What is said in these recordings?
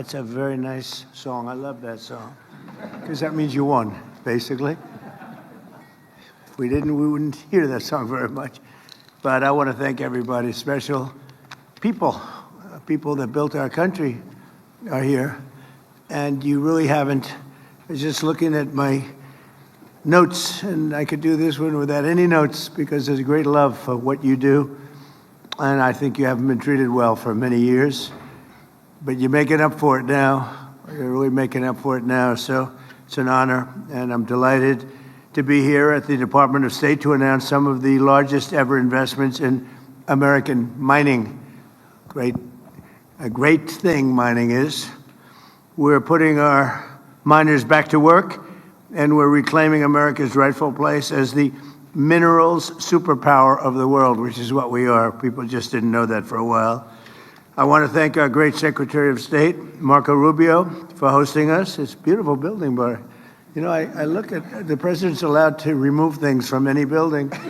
That's a very nice song. I love that song because that means you won, basically. If we didn't, we wouldn't hear that song very much. But I want to thank everybody, special people, people that built our country are here. And you really haven't. I was just looking at my notes, and I could do this one without any notes because there's a great love for what you do. And I think you haven't been treated well for many years. But you're making up for it now. You're really making up for it now. So it's an honor, and I'm delighted to be here at the Department of State to announce some of the largest ever investments in American mining. A great thing mining is. We're putting our miners back to work, and we're reclaiming America's rightful place as the minerals superpower of the world, which is what we are. People just didn't know that for a while. I want to thank our great Secretary of State, Marco Rubio, for hosting us. It's a beautiful building, but you know, I look at the president's allowed to remove things from any building. And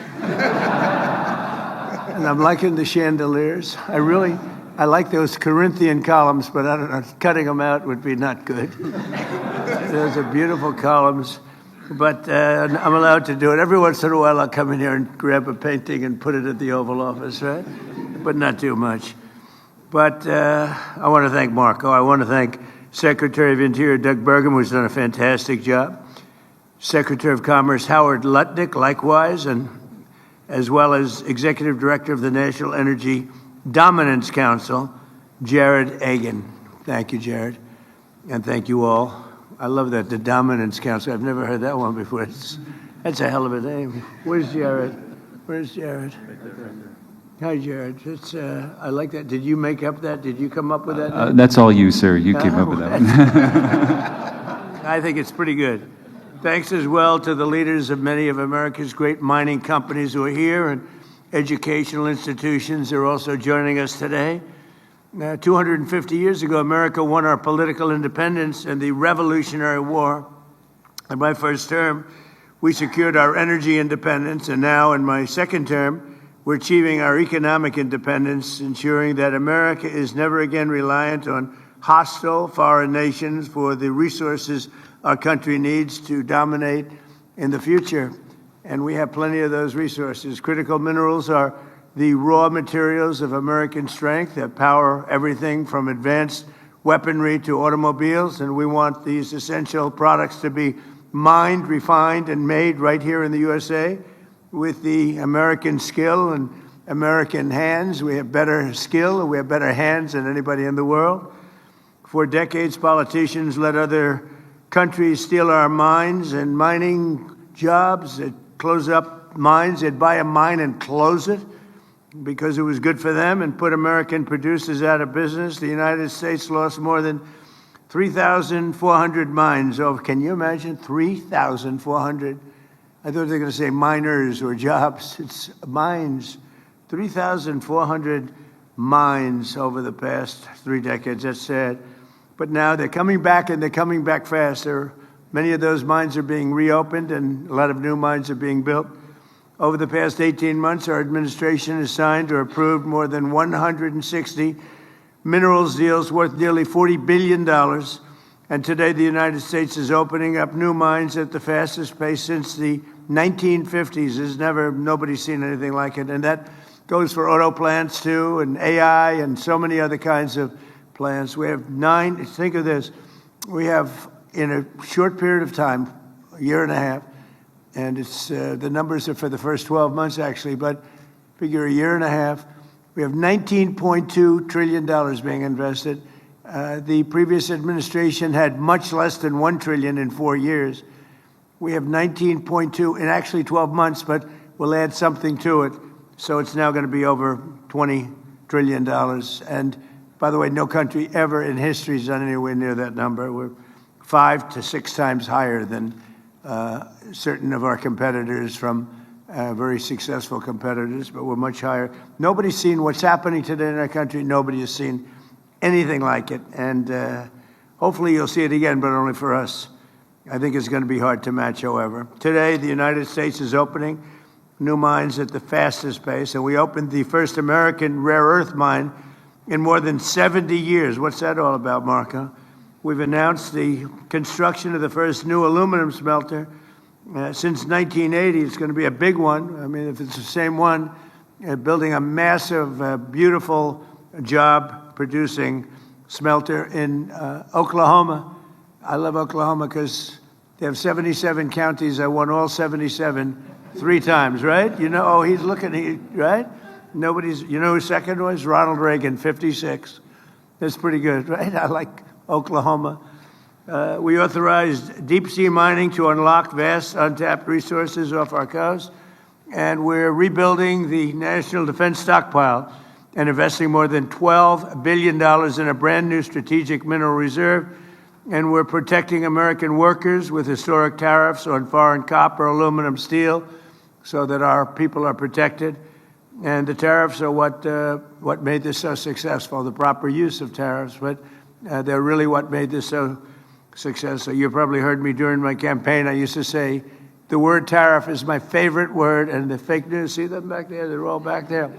I'm liking the chandeliers. I like those Corinthian columns, but I don't know, cutting them out would be not good. Those are beautiful columns, but I'm allowed to do it. Every once in a while I'll come in here and grab a painting and put it at the Oval Office, right? But not too much. But I want to thank Marco. I want to thank Secretary of Interior Doug Burgum, who's done a fantastic job. Secretary of Commerce Howard Lutnick, likewise, and as well as Executive Director of the National Energy Dominance Council, Jared Agan. Thank you, Jared. And thank you all. I love that, the Dominance Council. I've never heard that one before. That's a hell of a name. Where's Jared? Where's Jared? Hi, Jared. I like that. Did you make up that? Did you come up with that? That's all you, sir. You came up with that one. I think it's pretty good. Thanks as well to the leaders of many of America's great mining companies who are here, and educational institutions are also joining us today. 250 years ago, America won our political independence in the Revolutionary War. In my first term, we secured our energy independence, and now in my second term, we're achieving our economic independence, ensuring that America is never again reliant on hostile foreign nations for the resources our country needs to dominate in the future. And we have plenty of those resources. Critical minerals are the raw materials of American strength that power everything from advanced weaponry to automobiles, and we want these essential products to be mined, refined, and made right here in the USA. With the American skill and American hands, we have better skill and we have better hands than anybody in the world. For decades, politicians let other countries steal our mines and mining jobs. They'd close up mines, they'd buy a mine and close it because it was good for them and put American producers out of business. The United States lost more than 3,400 mines. Oh, can you imagine? 3,400. I thought they were going to say miners or jobs. It's mines. 3,400 mines over the past 3 decades. That's sad. But now they're coming back, and they're coming back faster. Many of those mines are being reopened, and a lot of new mines are being built. Over the past 18 months, our administration has signed or approved more than 160 minerals deals worth nearly $40 billion. And today, the United States is opening up new mines at the fastest pace since the 1950s. Nobody's seen anything like it. And that goes for auto plants too, and AI, and so many other kinds of plants. We have 9, think of this, we have in a short period of time, a year and a half, and it's the numbers are for the first 12 months actually, but figure a year and a half, we have $19.2 trillion being invested. The previous administration had much less than $1 trillion in 4 years. We have 19.2 in actually 12 months, but we'll add something to it. So it's now going to be over $20 trillion. And by the way, no country ever in history has done anywhere near that number. We're 5 to 6 times higher than certain of our competitors, from very successful competitors, but we're much higher. Nobody's seen what's happening today in our country. Nobody has seen anything like it. And hopefully you'll see it again, but only for us. I think it's going to be hard to match, however. Today, the United States is opening new mines at the fastest pace, and we opened the first American rare earth mine in more than 70 years. What's that all about, Marco? We've announced the construction of the first new aluminum smelter. Since 1980, it's going to be a big one. I mean, if it's the same one, building a massive, beautiful job producing smelter in Oklahoma. I love Oklahoma because they have 77 counties. I won all 77 3 times, right? You know, oh, he's looking, right? You know who second was? Ronald Reagan, 56. That's pretty good, right? I like Oklahoma. We authorized deep-sea mining to unlock vast untapped resources off our coast, and we're rebuilding the national defense stockpile and investing more than $12 billion in a brand-new strategic mineral reserve, and we're protecting American workers with historic tariffs on foreign copper, aluminum, steel, so that our people are protected. And the tariffs are what made this so successful, the proper use of tariffs, but they're really what made this so successful. You probably heard me during my campaign. I used to say, the word tariff is my favorite word, and the fake news, see them back there? They're all back there.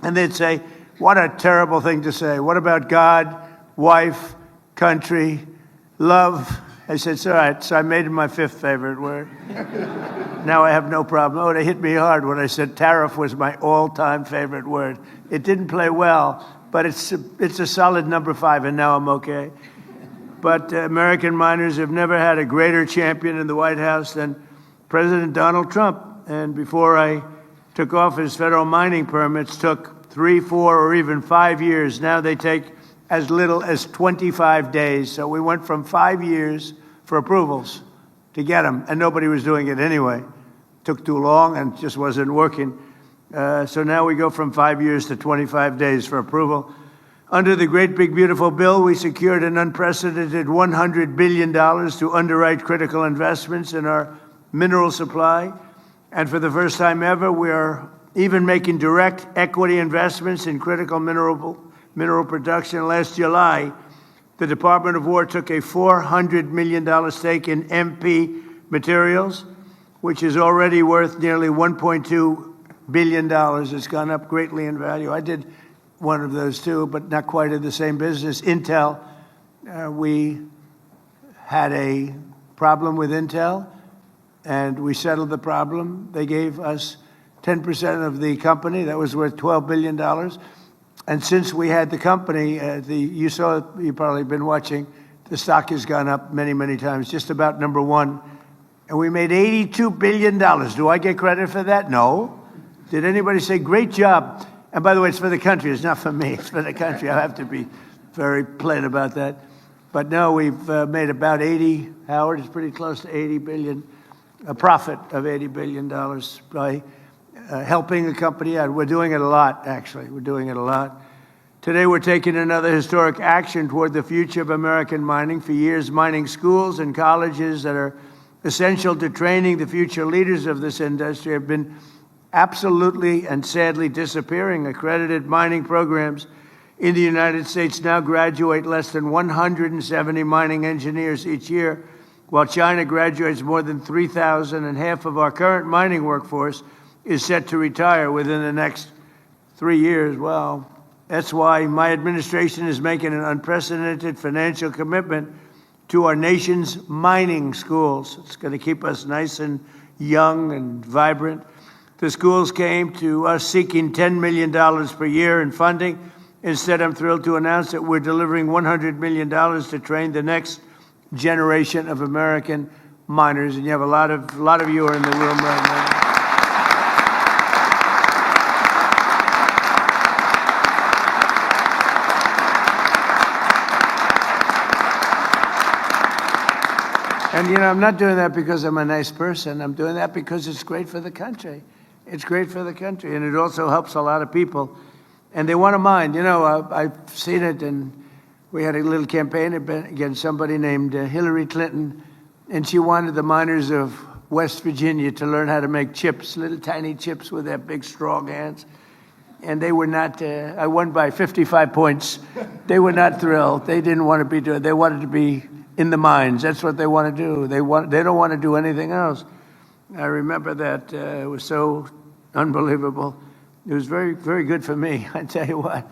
And they'd say, what a terrible thing to say. What about God, wife, country, love? I said, it's all right. So I made it my 5th favorite word. Now I have no problem. Oh, they hit me hard when I said tariff was my all-time favorite word. It didn't play well, but it's a solid number 5, and now I'm okay. But American miners have never had a greater champion in the White House than President Donald Trump. And before I took office, federal mining permits took 3, 4, or even 5 years. Now they take as little as 25 days. So we went from 5 years for approvals to get them, and nobody was doing it anyway. Took too long and just wasn't working. So now we go from 5 years to 25 days for approval. Under the Great Big Beautiful Bill, we secured an unprecedented $100 billion to underwrite critical investments in our mineral supply. And for the first time ever, we are even making direct equity investments in critical mineral production. Last July, the Department of War took a $400 million stake in MP Materials, which is already worth nearly $1.2 billion. It's gone up greatly in value. I did one of those too, but not quite in the same business. Intel, we had a problem with Intel, and we settled the problem. They gave us 10% of the company. That was worth $12 billion. And since we had the company, you've probably been watching, the stock has gone up many, many times, just about number 1. And we made $82 billion. Do I get credit for that? No. Did anybody say, great job? And by the way, it's for the country. It's not for me. It's for the country. I have to be very plain about that. But no, we've made about 80, Howard, it's pretty close to 80 billion, a profit of $80 billion by helping the company out. We're doing it a lot, actually. We're doing it a lot. Today, we're taking another historic action toward the future of American mining. For years, mining schools and colleges that are essential to training the future leaders of this industry have been absolutely and sadly disappearing. Accredited mining programs in the United States now graduate less than 170 mining engineers each year, while China graduates more than 3,000, and half of our current mining workforce is set to retire within the next 3 years. Well, that's why my administration is making an unprecedented financial commitment to our nation's mining schools. It's going to keep us nice and young and vibrant. The schools came to us seeking $10 million per year in funding. Instead, I'm thrilled to announce that we're delivering $100 million to train the next generation of American miners. And you have a lot of you are in the room right now. And, you know, I'm not doing that because I'm a nice person. I'm doing that because it's great for the country. It's great for the country, and it also helps a lot of people. And they want to mine. You know, I've seen it, and we had a little campaign against somebody named Hillary Clinton, and she wanted the miners of West Virginia to learn how to make chips, little tiny chips with their big, strong hands. And they were not, I won by 55 points. They were not thrilled. They didn't want to be doing it. They wanted to be in the mines. That's what they want to do. They don't want to do anything else. I remember that. It was so unbelievable. It was very, very good for me. I tell you what,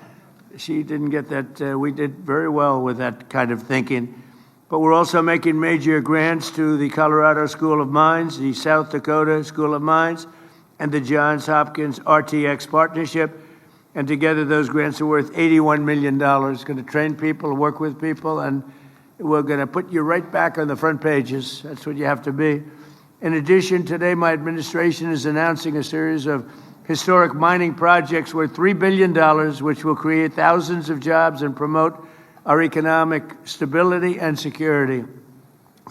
she didn't get that. We did very well with that kind of thinking. but we're also making major grants to the Colorado School of Mines, the South Dakota School of Mines, and the Johns Hopkins RTX partnership. And together, those grants are worth $81 million. It's going to train people, work with people, and we're going to put you right back on the front pages. That's what you have to be. In addition, today, my administration is announcing a series of historic mining projects worth $3 billion, which will create thousands of jobs and promote our economic stability and security.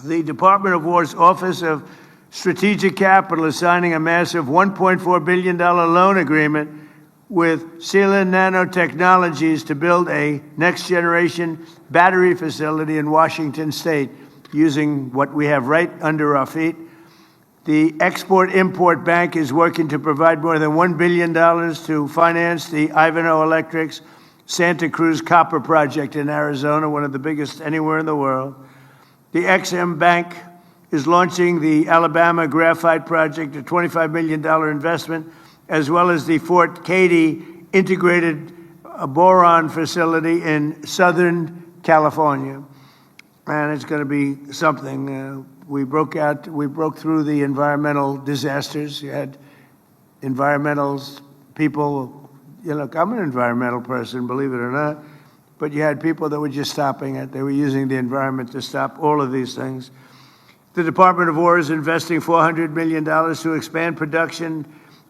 The Department of War's Office of Strategic Capital is signing a massive $1.4 billion loan agreement with Sealand Nanotechnologies to build a next-generation battery facility in Washington State using what we have right under our feet. The Export-Import Bank is working to provide more than $1 billion to finance the Ivanhoe Electric's Santa Cruz Copper Project in Arizona, one of the biggest anywhere in the world. The Ex-Im Bank is launching the Alabama Graphite Project, a $25 million investment, as well as the Fort Cady Integrated Boron Facility in Southern California. And it's going to be something. We broke through the environmental disasters. You had environmental people, look, I'm an environmental person, believe it or not, but you had people that were just stopping it. They were using the environment to stop all of these things. The Department of War is investing $400 million to expand production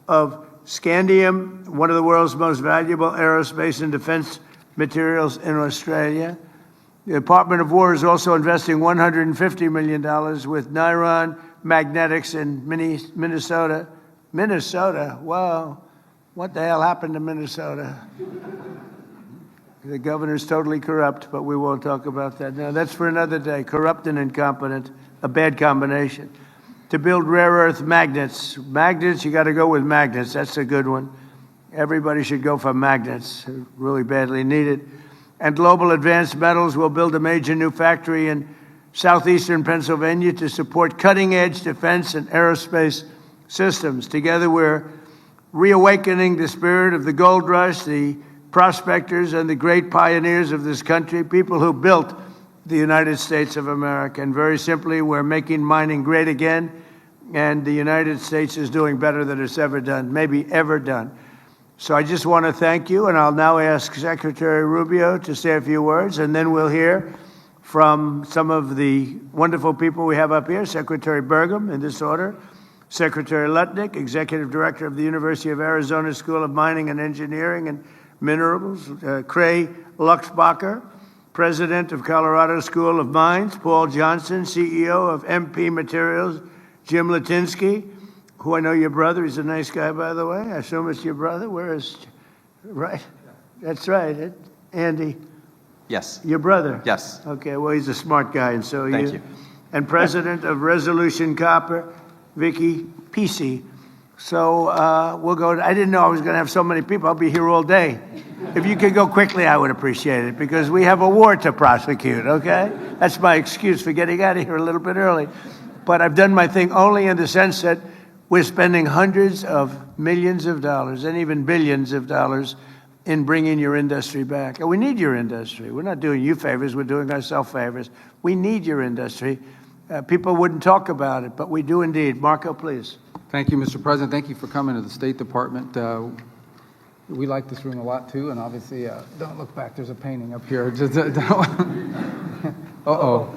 of scandium, one of the world's most valuable aerospace and defense materials in Australia. The Department of War is also investing $150 million with Niron Magnetics in Minnesota. Minnesota? Wow. What the hell happened to Minnesota? The governor's totally corrupt, but we won't talk about that now. That's for another day. Corrupt and incompetent, a bad combination. To build rare earth magnets. Magnets, you got to go with magnets. That's a good one. Everybody should go for magnets. They're really badly needed. And Global Advanced Metals will build a major new factory in southeastern Pennsylvania to support cutting-edge defense and aerospace systems. Together, we're reawakening the spirit of the gold rush, the prospectors and the great pioneers of this country, people who built the United States of America. And very simply, we're making mining great again, and the United States is doing better than it's ever done, maybe ever done. So I just want to thank you, and I'll now ask Secretary Rubio to say a few words, and then we'll hear from some of the wonderful people we have up here. Secretary Burgum, in this order. Secretary Lutnick, Executive Director of the University of Arizona School of Mining and Engineering and Minerals. Cray Luxbacher, President of Colorado School of Mines. Paul Johnson, CEO of MP Materials. Jim Latinsky, who I know your brother. He's a nice guy, by the way. I assume it's your brother. Where is, right? That's right. Andy. Yes. Your brother? Yes. Okay, well, he's a smart guy, and so Thank you. And President of Resolution Copper, Vicky Pesce. So we'll go. I didn't know I was going to have so many people. I'll be here all day. If you could go quickly, I would appreciate it, because we have a war to prosecute, okay? That's my excuse for getting out of here a little bit early. But I've done my thing only in the sense that we're spending hundreds of millions of dollars and even billions of dollars in bringing your industry back. And we need your industry. We're not doing you favors. We're doing ourselves favors. We need your industry. People wouldn't talk about it, but we do indeed. Marco, please. Thank you, Mr. President. Thank you for coming to the State Department. We like this room a lot, too, and obviously, don't look back. There's a painting up here. Uh-oh.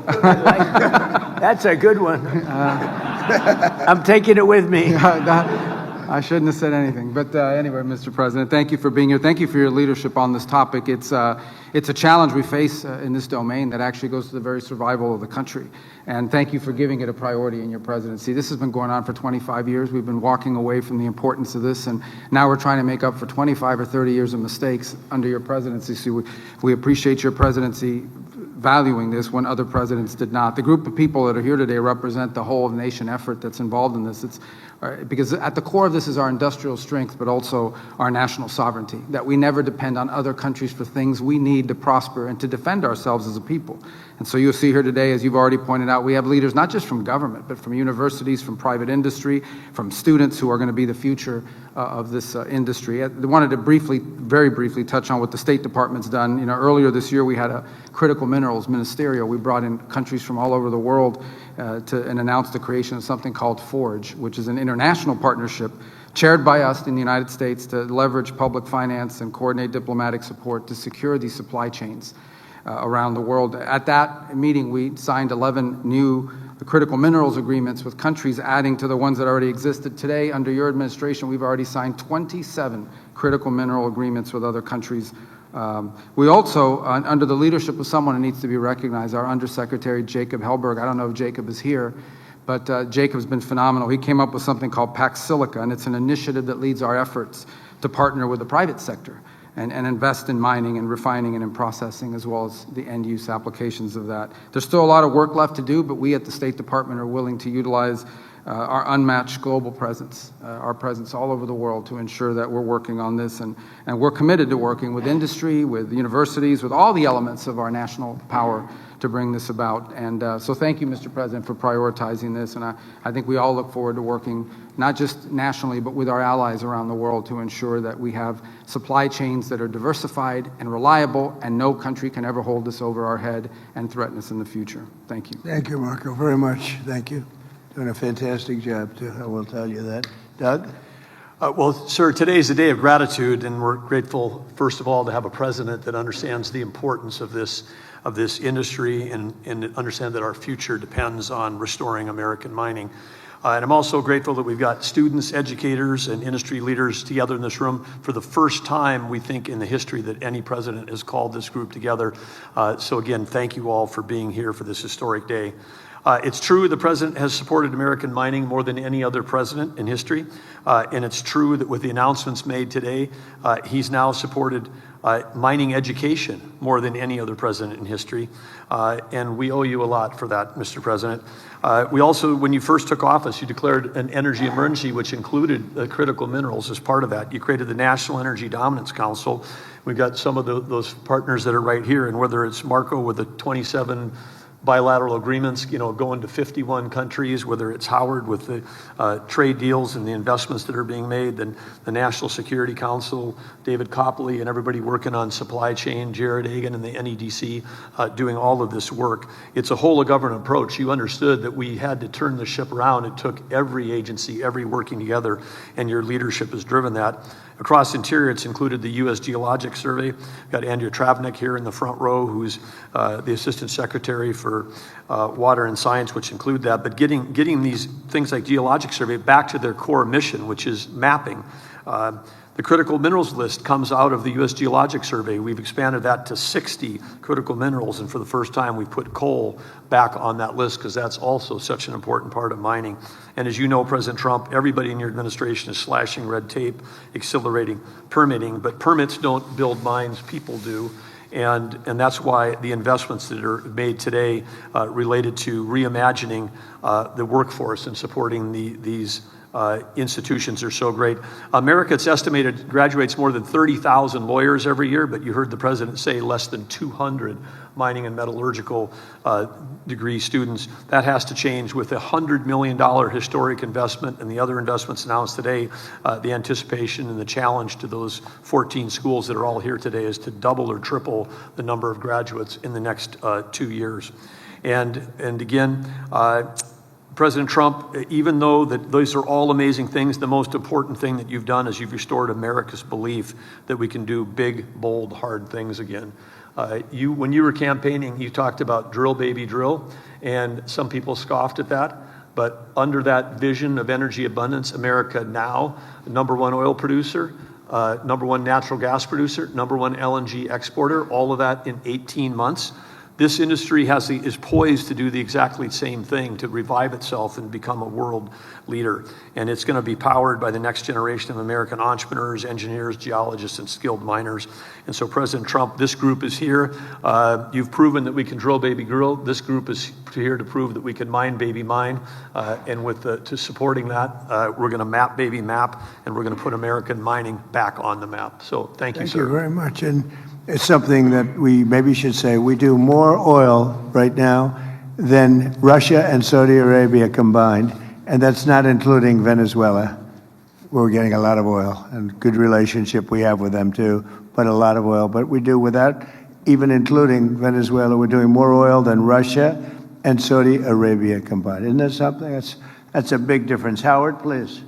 That's a good one. I'm taking it with me. I shouldn't have said anything. But anyway, Mr. President, thank you for being here. Thank you for your leadership on this topic. It's a challenge we face in this domain that actually goes to the very survival of the country. And thank you for giving it a priority in your presidency. This has been going on for 25 years. We've been walking away from the importance of this, and now we're trying to make up for 25 or 30 years of mistakes under your presidency. So we appreciate your presidency valuing this when other presidents did not. The group of people that are here today represent the whole nation effort that's involved in this. It's because at the core of this is our industrial strength, but also our national sovereignty, that we never depend on other countries for things we need to prosper and to defend ourselves as a people. And so you'll see here today, as you've already pointed out, we have leaders not just from government, but from universities, from private industry, from students who are going to be the future of this industry. I wanted to very briefly touch on what the State Department's done. Earlier this year we had a critical mineral Minerals Ministerial, we brought in countries from all over the world and announced the creation of something called FORGE, which is an international partnership chaired by us in the United States to leverage public finance and coordinate diplomatic support to secure these supply chains around the world. At that meeting, we signed 11 new critical minerals agreements with countries adding to the ones that already existed. Today, under your administration, we've already signed 27 critical mineral agreements with other countries. We also, under the leadership of someone who needs to be recognized, our Undersecretary Jacob Hellberg. I don't know if Jacob is here, but Jacob's been phenomenal. He came up with something called Pax Silica, and it's an initiative that leads our efforts to partner with the private sector and invest in mining and refining and in processing, as well as the end-use applications of that. There's still a lot of work left to do, but we at the State Department are willing to utilize our unmatched global presence, our presence all over the world to ensure that we're working on this. And we're committed to working with industry, with universities, with all the elements of our national power to bring this about. And so thank you, Mr. President, for prioritizing this. And I think we all look forward to working not just nationally, but with our allies around the world to ensure that we have supply chains that are diversified and reliable, and no country can ever hold this over our head and threaten us in the future. Thank you. Thank you, Marco, very much. Thank you. Doing a fantastic job, too. I will tell you that. Doug? Well, sir, today is a day of gratitude, and we're grateful, first of all, to have a president that understands the importance of this industry and understand that our future depends on restoring American mining. And I'm also grateful that we've got students, educators, and industry leaders together in this room for the first time, we think, in the history that any president has called this group together. So again, thank you all for being here for this historic day. It's true the president has supported American mining more than any other president in history. And it's true that with the announcements made today, he's now supported mining education more than any other president in history. And we owe you a lot for that, Mr. President. We also, when you first took office, you declared an energy emergency, which included critical minerals as part of that. You created the National Energy Dominance Council. We've got some of those partners that are right here, and whether it's Marco with the 27 bilateral agreements, going to 51 countries, whether it's Howard with the trade deals and the investments that are being made, then the National Security Council, David Copley and everybody working on supply chain, Jared Hagan and the NEDC doing all of this work. It's a whole of government approach. You understood that we had to turn the ship around. It took every agency, every working together, and your leadership has driven that. Across Interior, it's included the U.S. Geologic Survey. We've got Andrea Travnik here in the front row, who's the Assistant Secretary for Water and Science, which include that. But getting these things like Geologic Survey back to their core mission, which is mapping. The critical minerals list comes out of the U.S. Geologic Survey. We've expanded that to 60 critical minerals, and for the first time, we put coal back on that list because that's also such an important part of mining. And as you know, President Trump, everybody in your administration is slashing red tape, accelerating permitting, but permits don't build mines, people do. And that's why the investments that are made today related to reimagining the workforce and supporting these institutions are so great. America, it's estimated, graduates more than 30,000 lawyers every year, but you heard the president say less than 200 mining and metallurgical degree students. That has to change with a $100 million historic investment and the other investments announced today. The anticipation and the challenge to those 14 schools that are all here today is to double or triple the number of graduates in the next 2 years. And again, President Trump, even though that those are all amazing things, the most important thing that you've done is you've restored America's belief that we can do big, bold, hard things again. When you were campaigning, you talked about drill, baby, drill, and some people scoffed at that. But under that vision of energy abundance, America now, number one oil producer, number one natural gas producer, number one LNG exporter, all of that in 18 months. This industry is poised to do the exactly same thing, to revive itself and become a world leader. And it's going to be powered by the next generation of American entrepreneurs, engineers, geologists, and skilled miners. And so, President Trump, this group is here. You've proven that we can drill, baby, drill. This group is here to prove that we can mine, baby, mine. And to supporting that, we're going to map, baby, map, and we're going to put American mining back on the map. So thank you, sir. Thank you very much. And it's something that we maybe should say. We do more oil right now than Russia and Saudi Arabia combined, and that's not including Venezuela. We're getting a lot of oil, and good relationship we have with them too, but a lot of oil. But we do without even including Venezuela. We're doing more oil than Russia and Saudi Arabia combined. Isn't that something? That's a big difference. Howard, please.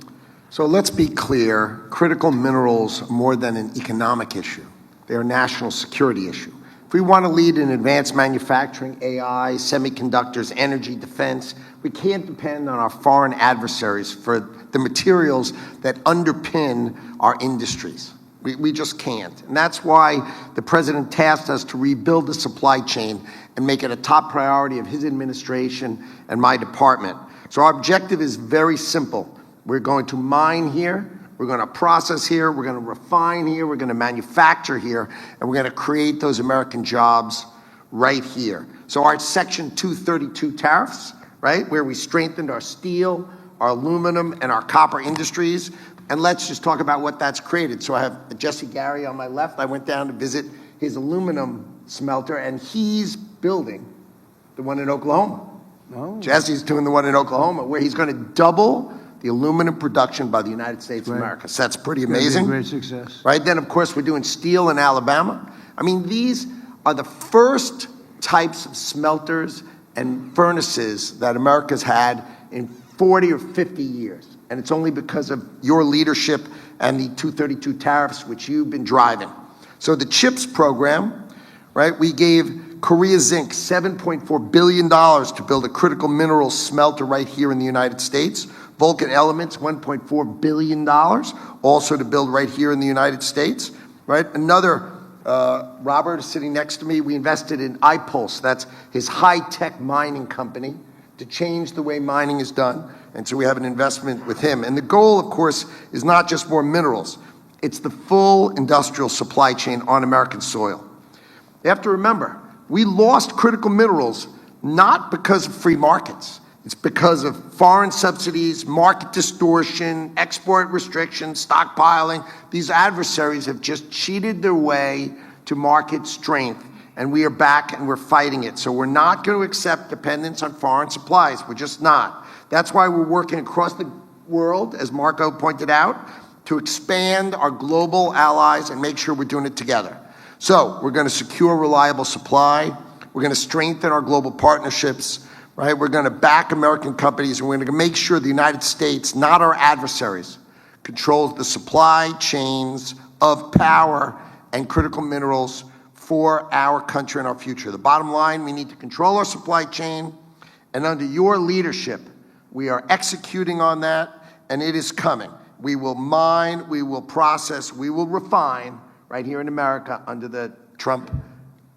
So let's be clear, critical minerals are more than an economic issue. They're a national security issue. If we want to lead in advanced manufacturing, AI, semiconductors, energy, defense, we can't depend on our foreign adversaries for the materials that underpin our industries. We just can't. And that's why the president tasked us to rebuild the supply chain and make it a top priority of his administration and my department. So our objective is very simple. We're going to mine here, we're going to process here, we're going to refine here, we're going to manufacture here, and we're going to create those American jobs right here. So our Section 232 tariffs, right, where we strengthened our steel, our aluminum, and our copper industries. And let's just talk about what that's created. So I have Jesse Gary on my left. I went down to visit his aluminum smelter, and he's building the one in Oklahoma. Oh. Jesse's doing the one in Oklahoma, where he's going to double the aluminum production by the United States of America. So that's pretty amazing. Great success. Right? Then, of course, we're doing steel in Alabama. I mean, these are the first types of smelters and furnaces that America's had in 40 or 50 years. And it's only because of your leadership and the 232 tariffs, which you've been driving. So the CHIPS program, right, we gave Korea Zinc $7.4 billion to build a critical minerals smelter right here in the United States. Vulcan Elements, $1.4 billion, also to build right here in the United States, right? Another, Robert is sitting next to me, we invested in iPulse, that's his high-tech mining company, to change the way mining is done. And so we have an investment with him. And the goal, of course, is not just more minerals. It's the full industrial supply chain on American soil. You have to remember, we lost critical minerals not because of free markets. It's because of foreign subsidies, market distortion, export restrictions, stockpiling. These adversaries have just cheated their way to market strength. And we are back and we're fighting it. So we're not going to accept dependence on foreign supplies. We're just not. That's why we're working across the world, as Marco pointed out, to expand our global allies and make sure we're doing it together. So we're going to secure reliable supply. We're going to strengthen our global partnerships, right? We're going to back American companies, and we're going to make sure the United States, not our adversaries, controls the supply chains of power and critical minerals for our country and our future. The bottom line, we need to control our supply chain, and under your leadership, we are executing on that, and it is coming. We will mine, we will process, we will refine right here in America under the Trump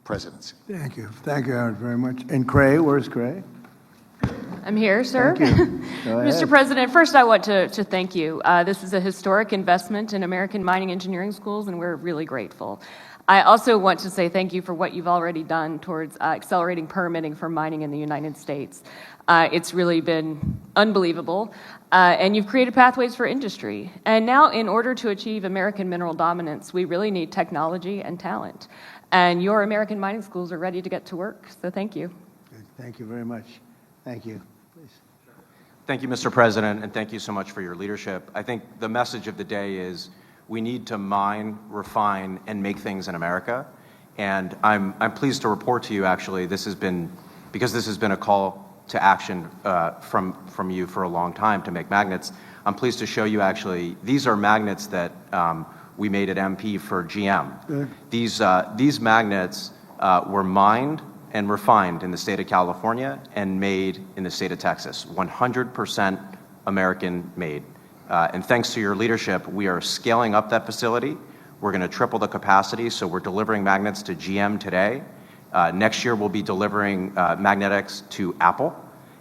presidency. Thank you. Thank you, Howard, very much. And Cray, where's Cray? I'm here, sir. Thank you. Go ahead. Mr. President, first I want to thank you. This is a historic investment in American mining engineering schools, and we're really grateful. I also want to say thank you for what you've already done towards accelerating permitting for mining in the United States. It's really been unbelievable, and you've created pathways for industry. And now, in order to achieve American mineral dominance, we really need technology and talent. And your American mining schools are ready to get to work, so thank you. Good. Thank you very much. Thank you. Please. Thank you, Mr. President, and thank you so much for your leadership. I think the message of the day is we need to mine, refine, and make things in America. And I'm pleased to report to you, actually, because this has been a call to action from you for a long time to make magnets. I'm pleased to show you, actually, these are magnets that we made at MP for GM. Good. These magnets were mined and refined in the state of California and made in the state of Texas, 100% American made. And thanks to your leadership, we are scaling up that facility. We're going to triple the capacity, so we're delivering magnets to GM today. Next year, we'll be delivering magnetics to Apple.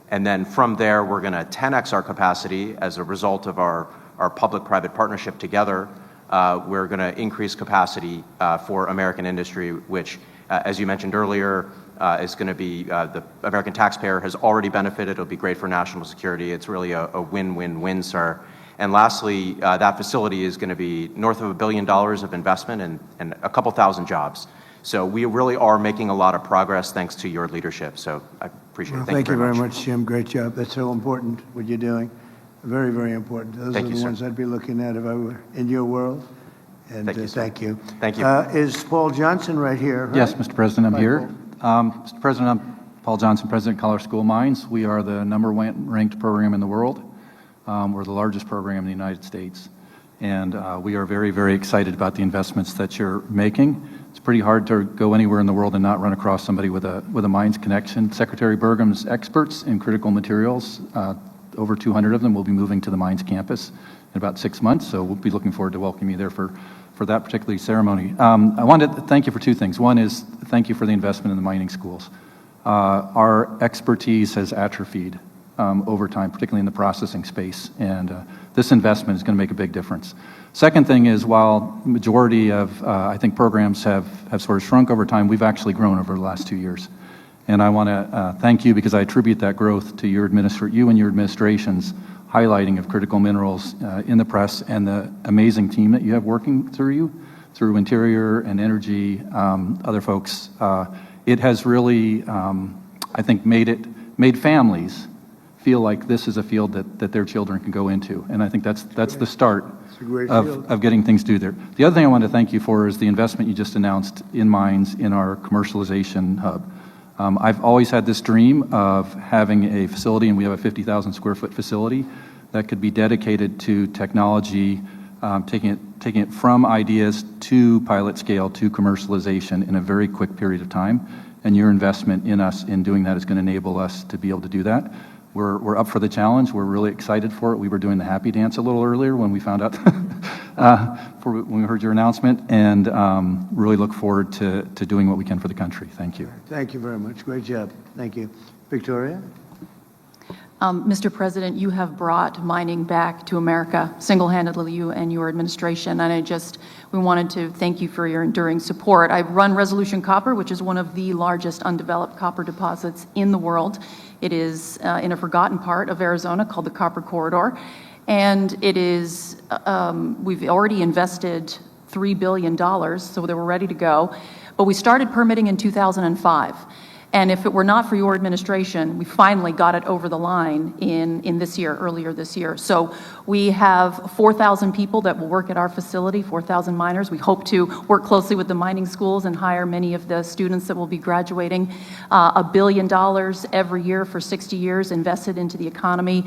And then from there, we're going to 10x our capacity as a result of our public-private partnership together. We're going to increase capacity for American industry, which, as you mentioned earlier, is going to be the American taxpayer has already benefited. It'll be great for national security. It's really a win-win-win, sir. And lastly, that facility is going to be north of $1 billion of investment and a couple thousand jobs. So we really are making a lot of progress thanks to your leadership. So I appreciate it. Thank you very much, Jim. Great job. That's so important, what you're doing. Very, very important. Those Thank are you, the sir. ones I'd be looking at if I were in your world. And Thank you, sir. thank you. Thank you. Is Paul Johnson right here? Yes, right? Mr. President, I'm Hi, here. Mr. President, I'm Paul Johnson, President of Colorado School of Mines. We are the #1 ranked program in the world. We're the largest program in the United States. And we are very, very excited about the investments that you're making. It's pretty hard to go anywhere in the world and not run across somebody with a mines connection. Secretary Burgum's experts in critical materials, over 200 of them will be moving to the mines campus in about 6 months. So we'll be looking forward to welcoming you there for that particular ceremony. I wanted to thank you for two things. One is thank you for the investment in the mining schools. Our expertise has atrophied over time, particularly in the processing space, and this investment is going to make a big difference. Second thing is, while majority of, I think, programs have sort of shrunk over time, we've actually grown over the last 2 years. And I want to thank you because I attribute that growth to you and your administration's highlighting of critical minerals in the press and the amazing team that you have working through you, through Interior and Energy, other folks. It has really, I think, made families feel like this is a field that their children can go into. And I think that's the start of getting things to there. The other thing I want to thank you for is the investment you just announced in mines in our commercialization hub. I've always had this dream of having a facility, and we have a 50,000 square foot facility that could be dedicated to technology, taking it from ideas to pilot scale to commercialization in a very quick period of time. And your investment in us in doing that is going to enable us to be able to do that. We're up for the challenge. We're really excited for it. We were doing the happy dance a little earlier when we found out, when we heard your announcement, and really look forward to doing what we can for the country. Thank you. Thank you very much. Great job. Thank you. Victoria? Mr. President, you have brought mining back to America, single-handedly, you and your administration, and we wanted to thank you for your enduring support. I run Resolution Copper, which is one of the largest undeveloped copper deposits in the world. It is in a forgotten part of Arizona called the Copper Corridor, and it is, we've already invested $3 billion, so they were ready to go, but we started permitting in 2005. And if it were not for your administration, we finally got it over the line in this year, earlier this year. So we have 4,000 people that will work at our facility, 4,000 miners. We hope to work closely with the mining schools and hire many of the students that will be graduating. $1 billion every year for 60 years invested into the economy.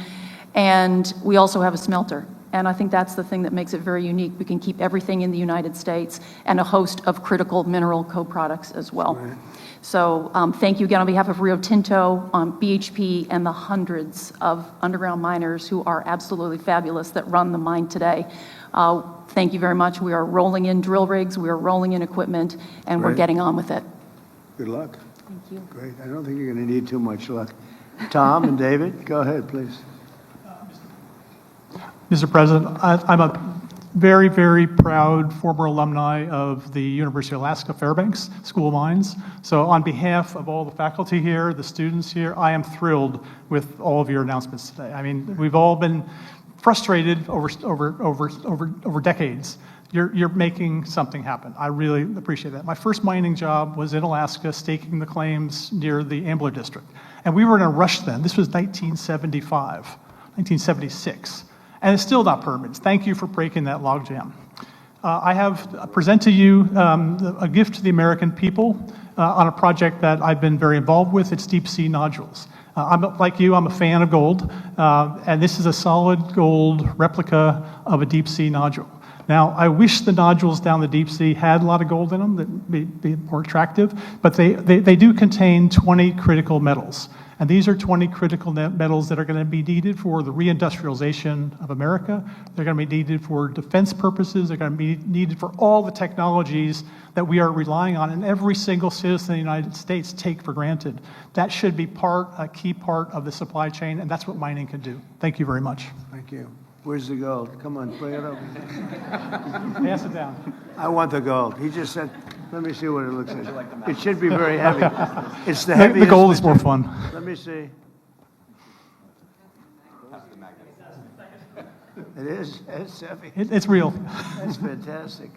And we also have a smelter. And I think that's the thing that makes it very unique. We can keep everything in the United States and a host of critical mineral co-products as well. Right. So thank you again on behalf of Rio Tinto, BHP, and the hundreds of underground miners who are absolutely fabulous that run the mine today. Thank you very much. We are rolling in drill rigs, we are rolling in equipment, and we're getting on with it. Good luck. Thank you. Great. I don't think you're going to need too much luck. Tom and David, go ahead, please. Mr. President, I'm a very, very proud former alumni of the University of Alaska Fairbanks School of Mines. So on behalf of all the faculty here, the students here, I am thrilled with all of your announcements today. I mean, we've all been frustrated over decades. You're making something happen. I really appreciate that. My first mining job was in Alaska, staking the claims near the Ambler District. And we were in a rush then. This was 1975, 1976. And it's still not permitted. Thank you for breaking that logjam. I have present to you a gift to the American people on a project that I've been very involved with. It's deep sea nodules. Like you, I'm a fan of gold, and this is a solid gold replica of a deep sea nodule. Now, I wish the nodules down the deep sea had a lot of gold in them that would be more attractive, but they do contain 20 critical metals. And these are 20 critical metals that are going to be needed for the reindustrialization of America. They're going to be needed for defense purposes. They're going to be needed for all the technologies that we are relying on, and every single citizen in the United States take for granted. That should be a key part of the supply chain, and that's what mining can do. Thank you very much. Thank you. Where's the gold? Come on, bring it up. Pass it down. I want the gold. He just said, let me see what it looks like. It should be very heavy. It's the heaviest. The gold is more fun. Let me see. It is? It's heavy. It's real. That's fantastic.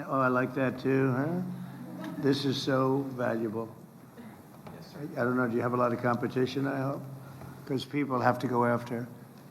Oh, I like that too, huh? This is so valuable. I don't know, do you have a lot of competition, I hope? Because people have to go after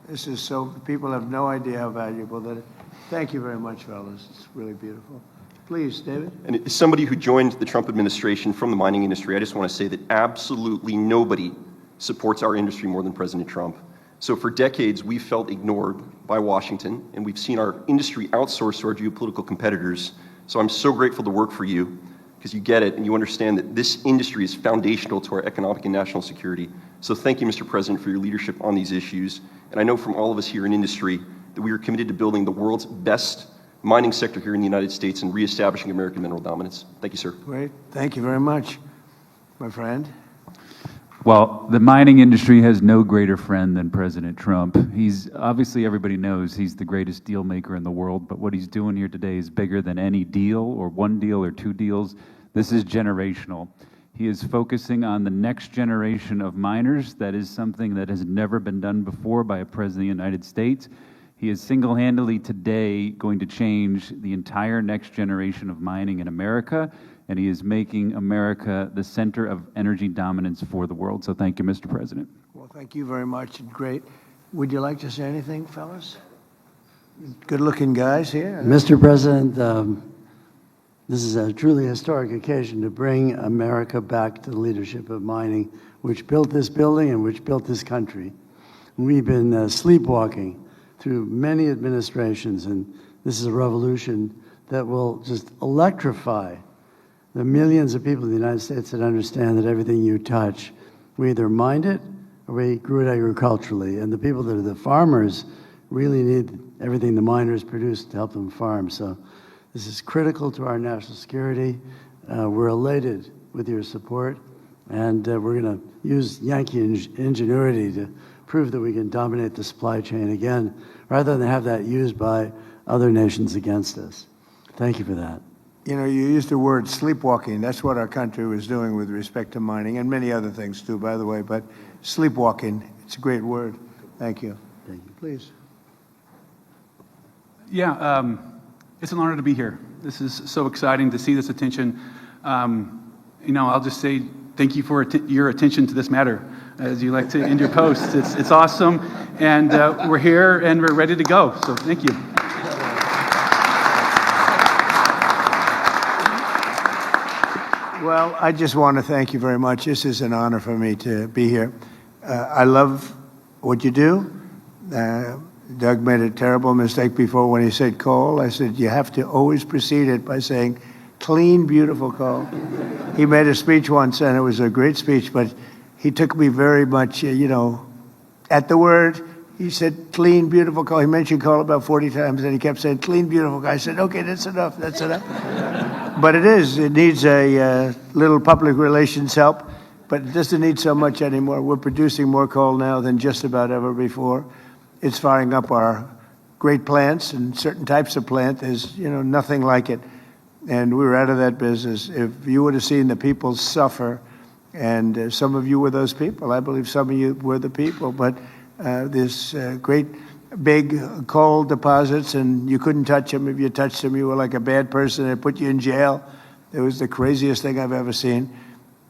This is so, people have no idea how valuable that is. Thank you very much, fellas. It's really beautiful. Please, David. And as somebody who joined the Trump administration from the mining industry, I just want to say that absolutely nobody supports our industry more than President Trump. So for decades, we've felt ignored by Washington, and we've seen our industry outsourced to our geopolitical competitors. So I'm so grateful to work for you, because you get it and you understand that this industry is foundational to our economic and national security. So thank you, Mr. President, for your leadership on these issues. And I know from all of us here in industry that we are committed to building the world's best mining sector here in the United States and reestablishing American mineral dominance. Thank you, sir. Great. Thank you very much, my friend. Well, the mining industry has no greater friend than President Trump. He's obviously, everybody knows he's the greatest deal maker in the world, but what he's doing here today is bigger than any deal or one deal or two deals. This is generational. He is focusing on the next generation of miners. That is something that has never been done before by a president of the United States. He is single-handedly today going to change the entire next generation of mining in America, and he is making America the center of energy dominance for the world. So thank you, Mr. President. Well, thank you very much, and great. Would you like to say anything, fellas? Good-looking guys here. Mr. President, this is a truly historic occasion to bring America back to the leadership of mining, which built this building and which built this country. We've been sleepwalking through many administrations, and this is a revolution that will just electrify the millions of people in the United States that understand that everything you touch, we either mined it or we grew it agriculturally. And the people that are the farmers really need everything the miners produce to help them farm. So this is critical to our national security. We're elated with your support, and we're going to use Yankee ingenuity to prove that we can dominate the supply chain again, rather than have that used by other nations against us. Thank you for that. You know, you used the word sleepwalking. That's what our country was doing with respect to mining, and many other things too, by the way, but sleepwalking, it's a great word. Thank you. Thank you. Please. Yeah, it's an honor to be here. This is so exciting to see this attention. You know, I'll just say thank you for your attention to this matter, as you like to end your posts. It's awesome, and we're here and we're ready to go. So thank you. Well, I just want to thank you very much. This is an honor for me to be here. I love what you do. Doug made a terrible mistake before when he said coal. I said, you have to always precede it by saying, clean, beautiful coal. He made a speech once, and it was a great speech, but he took me very much, you know, at the word. He said, clean, beautiful coal. He mentioned coal about 40 times, and he kept saying, clean, beautiful coal. I said, okay, that's enough, that's enough. But it needs a little public relations help, but it doesn't need so much anymore. We're producing more coal now than just about ever before. It's firing up our great plants, and certain types of plant. There's, you know, nothing like it. And we were out of that business. If you would have seen the people suffer, and some of you were those people. I believe some of you were the people. But this great big coal deposits, and you couldn't touch them. If you touched them, you were like a bad person. They put you in jail. It was the craziest thing I've ever seen.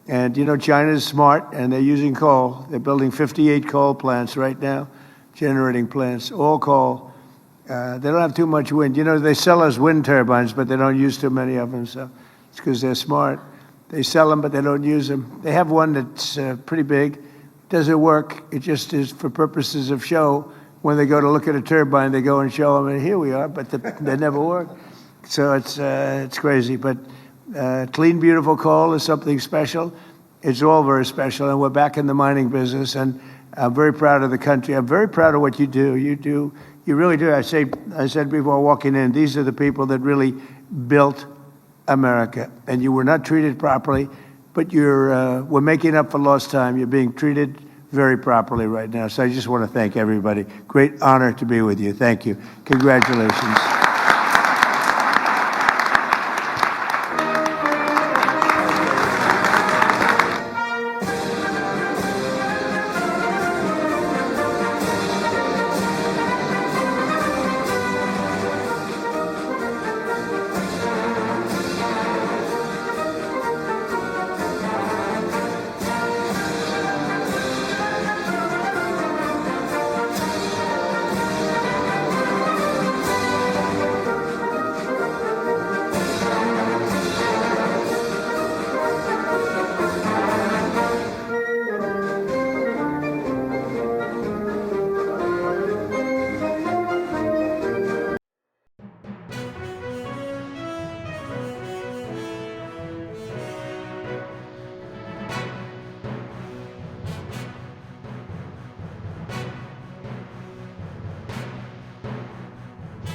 And, you know, China's smart, and they're using coal. They're building 58 coal plants right now, generating plants, all coal. They don't have too much wind. You know, they sell us wind turbines, but they don't use too many of them, so it's because they're smart. They sell them, but they don't use them. They have one that's pretty big. Does it work? It just is for purposes of show. When they go to look at a turbine, they go and show them, and here we are, but they never work. So it's crazy. But clean, beautiful coal is something special. It's all very special, and we're back in the mining business, and I'm very proud of the country. I'm very proud of what you do. You really do. I said before walking in, these are the people that really built America, and you were not treated properly, but we're making up for lost time. You're being treated very properly right now. So I just want to thank everybody. Great honor to be with you. Thank you. Congratulations.